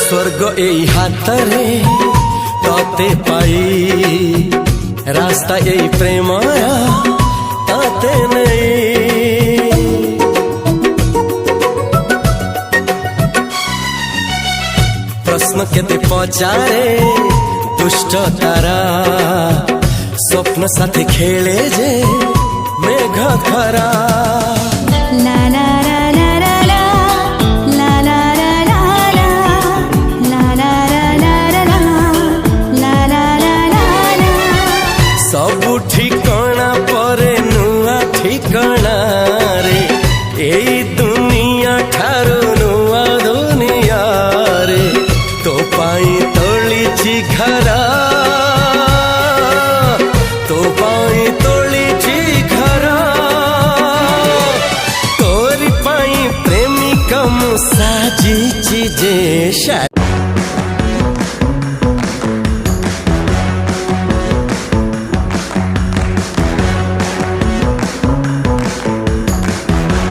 स्वर्ग एई हातरे तते पाई रास्ता एई प्रेमया ताते नहीं। प्रश्न केते पचारे दुष्ट तारा स्वप्न साथी खेले जे मेघ खरा। ला ला ला ला ला ला ला ला ला ला ला ला ला ला ला। सबु ठिकाना परे नुआ ठिकाना रे एई दुनिया ठारू नुआ दुनिया रे। तो पाई तोलिछि घरा तो पाई तोलिछि घरा तोरी पाई प्रेमिका मु साजिछि जे